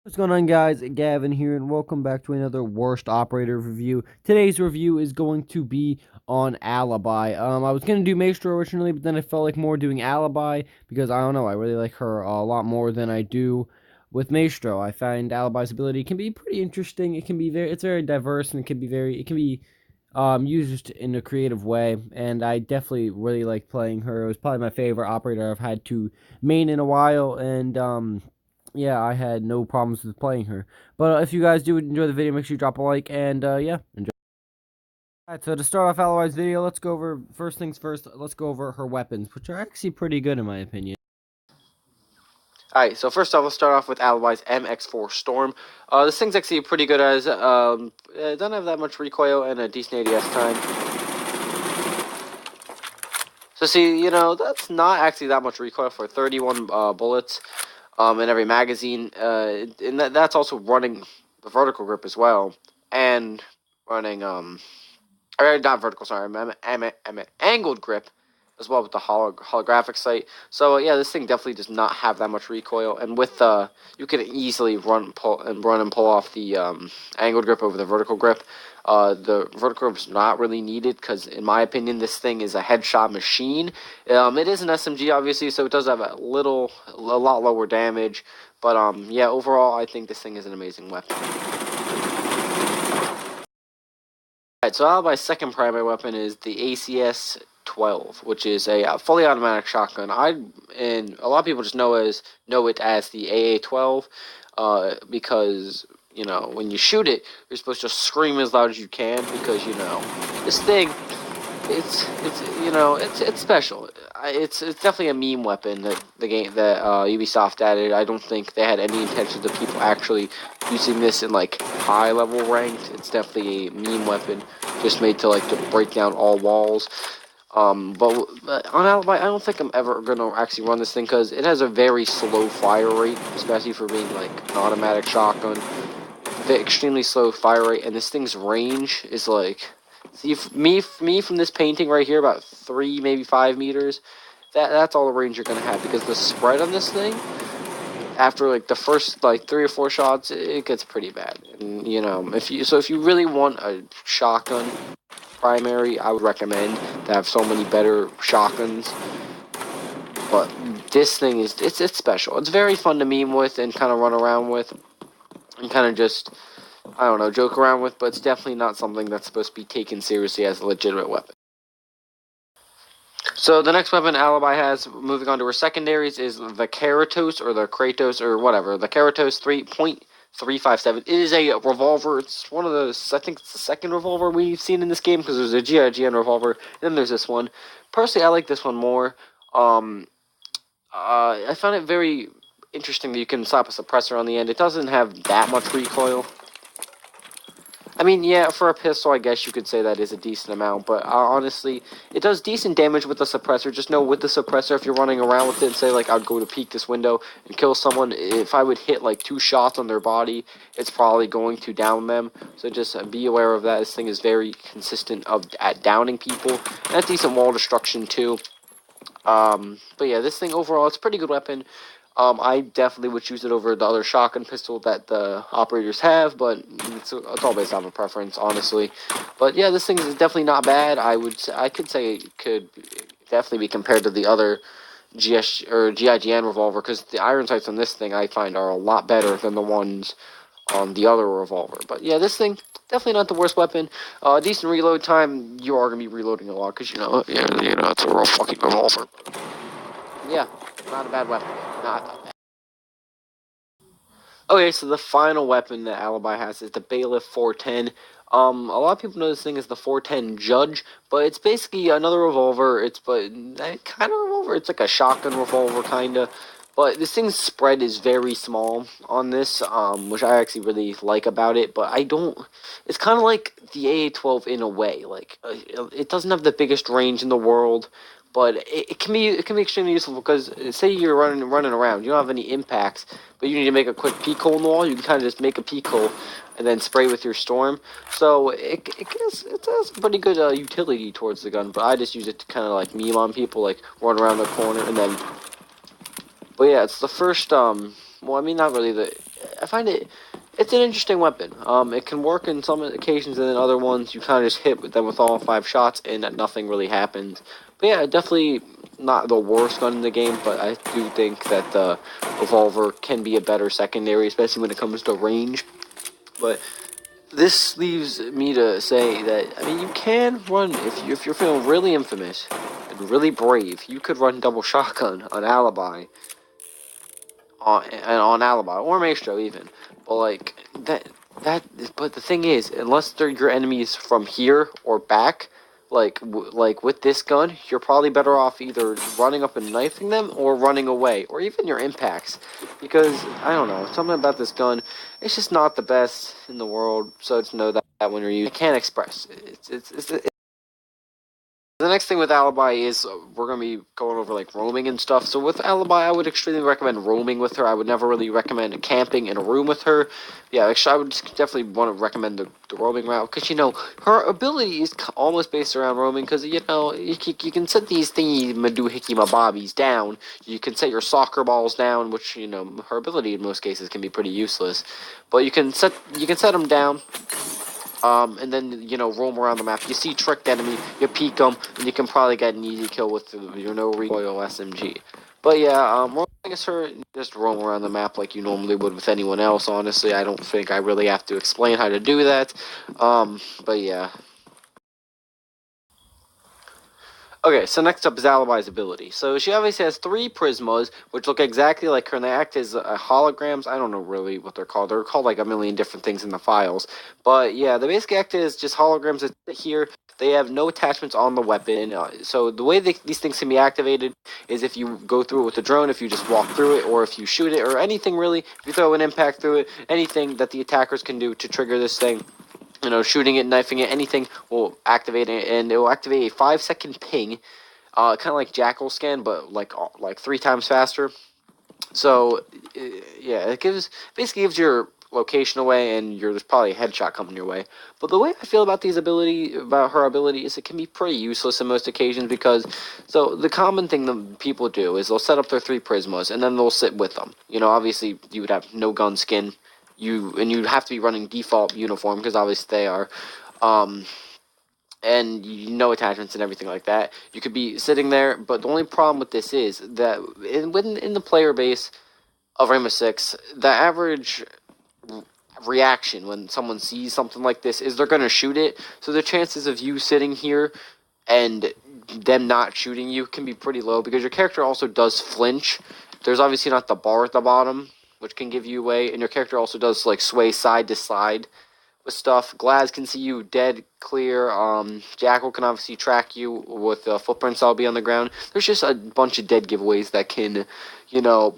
What's going on, guys? Gavin here, and welcome back to another worst operator review. Today's review is going to be on Alibi. I was gonna do Maestro originally, but then I felt like more doing Alibi because I don't know, I really like her a lot more than I do with Maestro. I find Alibi's ability can be pretty interesting. It's very diverse, and it can be used in a creative way. And I definitely really like playing her. It was probably my favorite operator I've had to main in a while, and yeah, I had no problems with playing her. But if you guys do enjoy the video, make sure you drop a like, and yeah, enjoy. Alright, so to start off Alloy's video, let's go over, first things first, let's go over her weapons, which are actually pretty good in my opinion. Alright, so first off, let's start off with Alibi's MX4 Storm. This thing's actually pretty good as, it doesn't have that much recoil and a decent ADS time. So see, that's not actually that much recoil for 31 bullets in every magazine. And that's also running the vertical grip as well. And running, or not vertical, sorry, angled grip as well with the holographic sight. So yeah, this thing definitely does not have that much recoil, and with you can easily run and pull off the angled grip over the vertical grip. The vertical grip is not really needed because, in my opinion, this thing is a headshot machine. It is an SMG, obviously, so it does have a lot lower damage. But yeah, overall, I think this thing is an amazing weapon. Alright, so Alibi's second primary weapon is the ACS-12, which is a fully automatic shotgun. And a lot of people just know it as the AA-12, because when you shoot it, you're supposed to scream as loud as you can because this thing, it's special. It's definitely a meme weapon that Ubisoft added. I don't think they had any intentions of people actually using this in like high level ranked. It's definitely a meme weapon, just made to break down all walls. But on Alibi, I don't think I'm ever gonna actually run this thing because it has a very slow fire rate, especially for being like an automatic shotgun. The extremely slow fire rate, and this thing's range is like, see, me from this painting right here, about 3, maybe 5 meters. That's all the range you're gonna have because the spread on this thing, after like the first like 3 or 4 shots, it gets pretty bad. And if you really want a shotgun primary, I would recommend to have so many better shotguns. But this thing it's special. It's very fun to meme with and kind of run around with, and kind of just, I don't know, joke around with, but it's definitely not something that's supposed to be taken seriously as a legitimate weapon. So the next weapon Alibi has, moving on to her secondaries, is the Kratos, or the Kratos, or whatever. The Kratos 3.357. It is a revolver. It's one of those, I think it's the second revolver we've seen in this game, because there's a GIGN revolver, and then there's this one. Personally, I like this one more. I found it very interesting that you can slap a suppressor on the end. It doesn't have that much recoil. I mean, yeah, for a pistol, I guess you could say that is a decent amount, but honestly, it does decent damage with the suppressor. Just know with the suppressor, if you're running around with it, and say, like, I'd go to peek this window and kill someone, if I would hit, like, 2 shots on their body, it's probably going to down them. So just be aware of that. This thing is very consistent at downing people. And that's decent wall destruction, too. But yeah, this thing overall, it's a pretty good weapon. I definitely would choose it over the other shotgun pistol that the operators have, but it's all based on a preference, honestly. But yeah, this thing is definitely not bad. I could say it could definitely be compared to the other GIGN revolver, because the iron sights on this thing I find are a lot better than the ones on the other revolver. But yeah, this thing, definitely not the worst weapon. Decent reload time. You are gonna be reloading a lot because it's a real fucking revolver. Yeah, not a bad weapon. Not bad. Okay, so the final weapon that Alibi has is the Bailiff 410. A lot of people know this thing as the 410 Judge, but it's basically another revolver. It's kind of revolver. It's like a shotgun revolver, kinda. But this thing's spread is very small on this, which I actually really like about it. But I don't. It's kind of like the AA-12 in a way. Like it doesn't have the biggest range in the world, but it can be extremely useful because say you're running around, you don't have any impacts, but you need to make a quick peek hole in the wall. You can kind of just make a peek hole and then spray with your storm. So it has pretty good utility towards the gun. But I just use it to kind of like meme on people, like run around the corner and then. But yeah, it's the first well, I mean, not really I find it's an interesting weapon. It can work in some occasions, and then other ones you kind of just hit with them with all 5 shots, and nothing really happens. But yeah, definitely not the worst gun in the game, but I do think that the revolver can be a better secondary, especially when it comes to range. But this leaves me to say that, I mean, you can run, if you're feeling really infamous and really brave, you could run double shotgun on Alibi, on Alibi, or Maestro even. But like, but the thing is, unless they're your enemies from here or back, like with this gun, you're probably better off either running up and knifing them or running away, or even your impacts, because I don't know, something about this gun, it's just not the best in the world. So to know that when you're using, I can't express. It's the next thing with Alibi is we're going to be going over like roaming and stuff. So with Alibi, I would extremely recommend roaming with her. I would never really recommend camping in a room with her. Yeah, actually, I would definitely want to recommend the roaming route, because you know her ability is almost based around roaming, because you know you can set these thingy madoohickey mabobbies down. You can set your soccer balls down, which you know her ability in most cases can be pretty useless, but you can set them down. And then, you know, roam around the map. You see tricked enemy, you peek them, and you can probably get an easy kill with your no recoil SMG. But yeah, roaming is her, just roam around the map like you normally would with anyone else, honestly. I don't think I really have to explain how to do that. But yeah. Okay, so next up is Alibi's ability. So she obviously has 3 prismas, which look exactly like her, and they act as holograms. I don't know really what they're called. They're called like a million different things in the files. But yeah, they basically act as just holograms that sit here. They have no attachments on the weapon. So the way these things can be activated is if you go through it with the drone, if you just walk through it, or if you shoot it, or anything really. If you throw an impact through it, anything that the attackers can do to trigger this thing, you know, shooting it, knifing it, anything will activate it, and it will activate a 5-second ping, kind of like Jackal scan, but like 3 times faster. So yeah, it basically gives your location away, and there's probably a headshot coming your way. But the way I feel about about her ability is it can be pretty useless in most occasions, because so the common thing that people do is they'll set up their 3 prismas and then they'll sit with them. You know, obviously you would have no gun skin, you'd have to be running default uniform, because obviously they are. Um, and no attachments and everything like that. You could be sitting there, but the only problem with this is that in the player base of Rainbow Six, the average reaction when someone sees something like this is they're gonna shoot it. So the chances of you sitting here and them not shooting you can be pretty low, because your character also does flinch. There's obviously not the bar at the bottom, which can give you away, and your character also does like sway side to side with stuff. Glaz can see you dead clear. Jackal can obviously track you with footprints that'll be on the ground. There's just a bunch of dead giveaways that can, you know,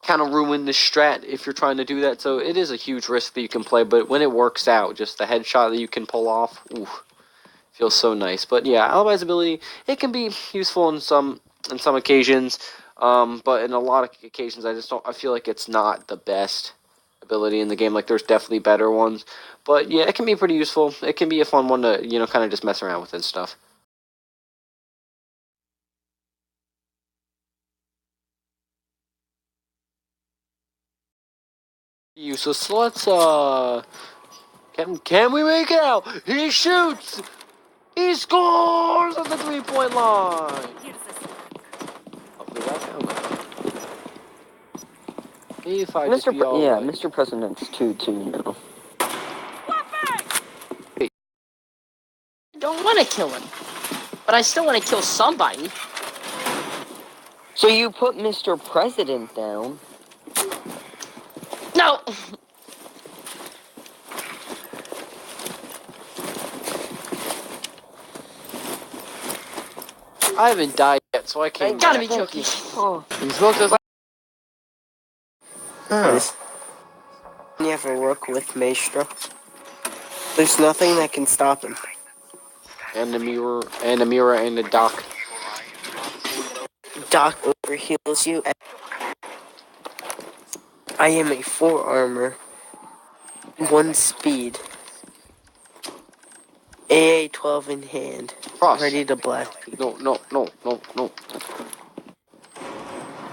kind of ruin the strat if you're trying to do that. So it is a huge risk that you can play, but when it works out, just the headshot that you can pull off, ooh, feels so nice. But yeah, Alibi's ability, it can be useful in some occasions, but in a lot of occasions, I feel like it's not the best ability in the game. Like, there's definitely better ones, but yeah, it can be pretty useful. It can be a fun one to, you know, kind of just mess around with and stuff. Useless. So let's can we make it out? He shoots. He scores at the 3-point line. Hopefully that counts. If I just be all yeah, right. Mr. President's too, you know. Hey. I don't want to kill him, but I still want to kill somebody. So you put Mr. President down? No! I haven't died yet, so I can't. Gotta be joking. Oh. You smoked us. You ever work with Maestro? There's nothing that can stop him. And the mirror, and the dock. Doc overheals you. I am a 4 armor, 1 speed, AA-12 in hand, Cross. ready to blast people. No.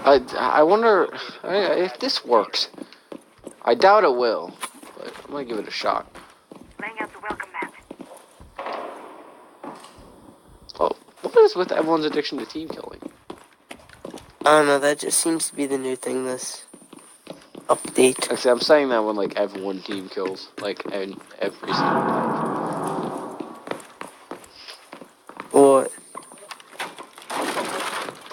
I wonder if this works. I doubt it will, but I'm gonna give it a shot. Laying out the welcome mat. Oh, what is with everyone's addiction to team killing? I don't know, that just seems to be the new thing this update. Actually, I'm saying that when like everyone team kills, like every single time. What?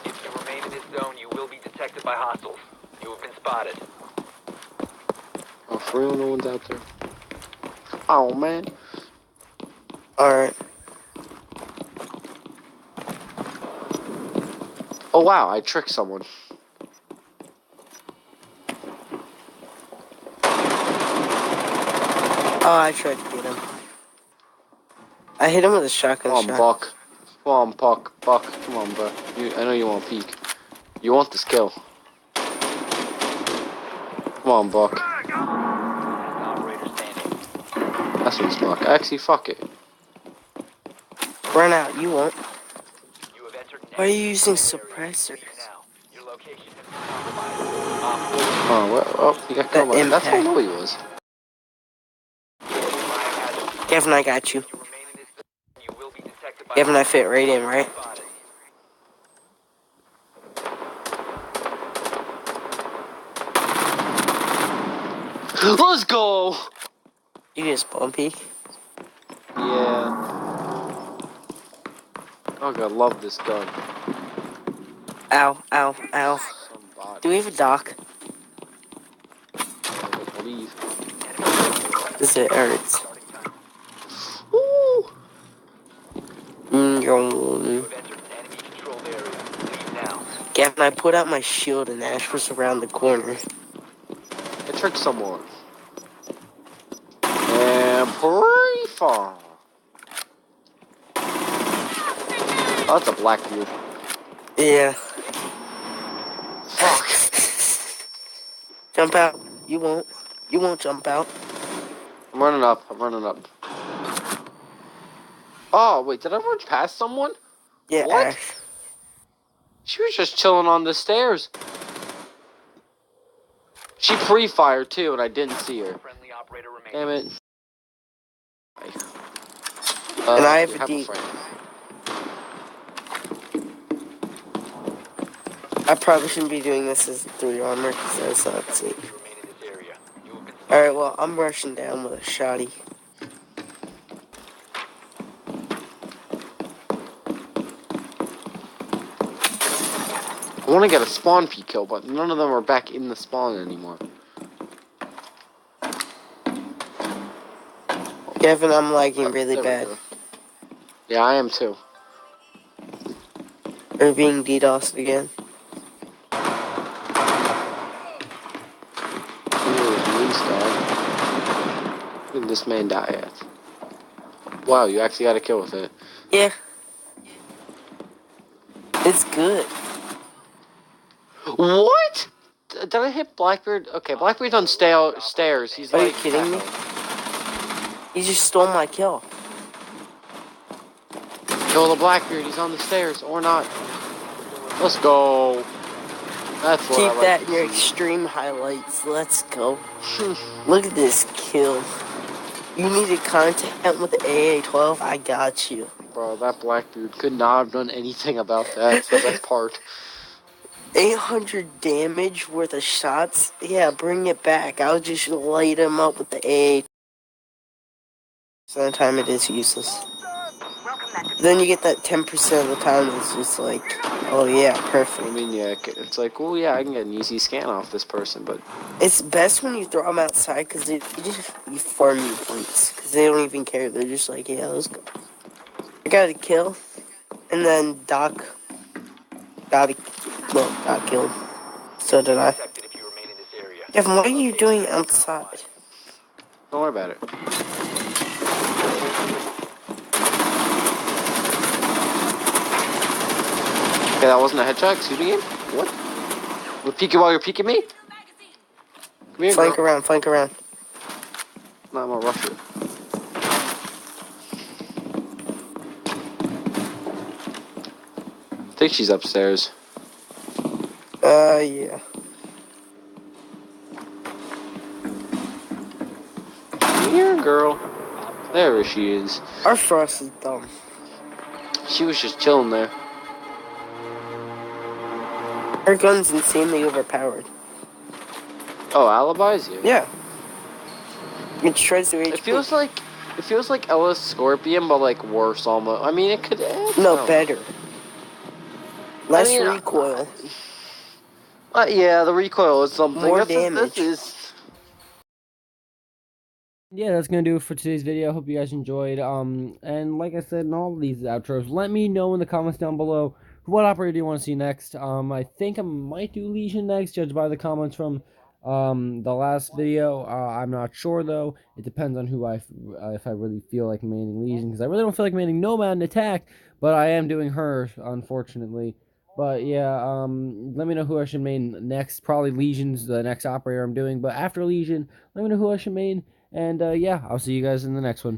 If you remain in this zone, you will be detected by hostiles. You have been spotted. Oh, for real, no one's out there. Oh man. Alright. Oh wow, I tricked someone. Oh, I tried to get him. I hit him with a shotgun Come on, shot. Buck. Come on, Buck. Buck. Come on, bro. I know you want to peek. You want this kill. Come on, Buck. Operator standing. That's what's Buck. Actually, fuck it. Run out, you won't. You have entered an Why are you enemy using control area. suppressors? Now, your location has been compromised. Oh, well, he got killed by That That's how impact. low he was. Kevin, I got you. If you remain in this zone, you will be detected by Kevin, I hostiles. fit right in, right? Spotted. Let's go! You just bumpy. Yeah. Oh god, love this gun. Ow, ow, ow. Somebody. Do we have a dock? I believe. Because it hurts. Woo! Yo. You have entered an enemy controlled area. Leave now. Gavin, I put out my shield and Ash was around the corner. I tricked someone. And pretty far. Oh, that's a black dude. Yeah. Fuck. Jump out. You won't. You won't jump out. I'm running up. I'm running up. Oh, wait, did I run past someone? Yeah, What? Ash. She was just chilling on the stairs. She pre-fired too, and I didn't see her. Friendly operator remaining. Damn it. And I have you a D. friend. I probably shouldn't be doing this as 3 armor because that's not safe. You remain in this area. You have been spotted. Alright, well, I'm rushing down with a shotty. I want to get a spawn peek kill, but none of them are back in the spawn anymore. Kevin, I'm lagging really There we bad. go. Yeah, I am too. We're being DDoSed again. Where did this man die at? Wow, you actually got a kill with it. Yeah. It's good. What? Did I hit Blackbeard? Okay, Blackbeard's on stairs. He's Are you like... kidding me? You just stole my kill. Kill the Blackbeard. He's on the stairs. Or not. Let's go. That's what Keep I like that to in your see. extreme highlights. Let's go. Look at this kill. You needed content with the AA-12? I got you. Bro, that Blackbeard could not have done anything about that. That's the best part. 800 damage worth of shots? Yeah, bring it back. I'll just light him up with the AA. Sometimes it is useless. Then you get that 10% of the time it's just like, oh yeah, perfect. I mean, yeah, it's like, oh yeah, I can get an easy scan off this person, but... It's best when you throw them outside because you farm you points. Because they don't even care. They're just like, yeah, let's go. I got a kill. And then Doc got killed. So did I. Detected if you remain in this area. Kevin, what are you doing outside? Don't worry about it. Okay, that wasn't a headshot. Excuse me, game? What? We're peeking while you're peeking me? Come here, Flank girl. around, flank around. No, I'm gonna rush it. I think she's upstairs. Yeah. here, girl. There she is. Our Frost is dumb. She was just chilling there. Her gun's insanely overpowered. Oh, Alibi's you. Yeah. It shreds their HP. It feels like Ellis Scorpion, but like worse almost. I mean, it could. No, better. Less I mean, recoil. Yeah, the recoil is something. More This damage. Yeah, that's gonna do it for today's video. I hope you guys enjoyed. And like I said in all of these outros, let me know in the comments down below what operator do you want to see next. I think I might do Legion next, judged by the comments from the last video. I'm not sure though. It depends on who if I really feel like maining Legion, because I really don't feel like maining Nomad and Attack, but I am doing her, unfortunately. But yeah, let me know who I should main next. Probably Legion's the next operator I'm doing, but after Legion, let me know who I should main. And yeah, I'll see you guys in the next one.